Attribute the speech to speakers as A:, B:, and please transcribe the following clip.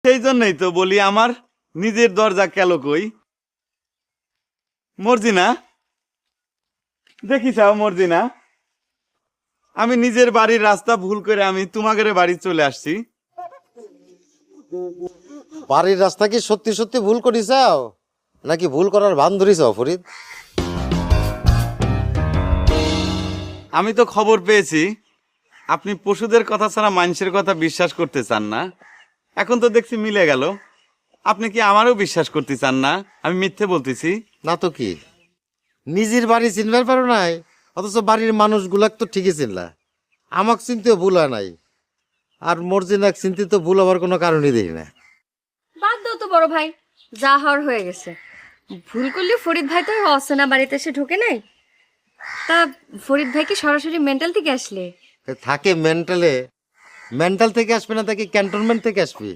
A: সেই জন্যই তো বলি আমার নিজের দরজা কেন কই। মর্জিনা, দেখি চাও মর্জিনা, আমি নিজের বাড়ির রাস্তা ভুল করে আমি তোমাদের বাড়ি চলে আসছি।
B: বাড়ির রাস্তা কি সত্যি সত্যি ভুল করিসাও নাকি ভুল করার ভান ধরিসাও ফরিদ?
A: আমি তো খবর পেয়েছি আপনি পশুদের কথা ছাড়া মানুষের কথা বিশ্বাস করতে চান না। এখন তো দেখছি মিলে গেল। আপনি কি আমারও বিশ্বাস করতে চান না আমি মিথ্যে বলতেছি?
B: না তো কি, নিজের বাড়ি চিনবার পারো নাই, অথচ বাড়ির মানুষগুলাক তো ঠিকই চিনলা। আমাক চিনতেও ভুল হয় নাই, আর মর্জিনাক চিনতে তো ভুল হবার কোনো কারণই দেখি না।
C: বাদ দাও তো বড় ভাই, যা হওয়ার হয়ে গেছে। ভুল করলে ফরিদ ভাই তো আর অচেনা বাড়িতে এসে ঢোকে নাই। তা ফরিদ ভাই কি সরাসরি মেন্টাল থেকে আসলে?
B: থাকে মেন্টাল থেকে আসবে না, তাকে ক্যান্টনমেন্ট থেকে আসবি।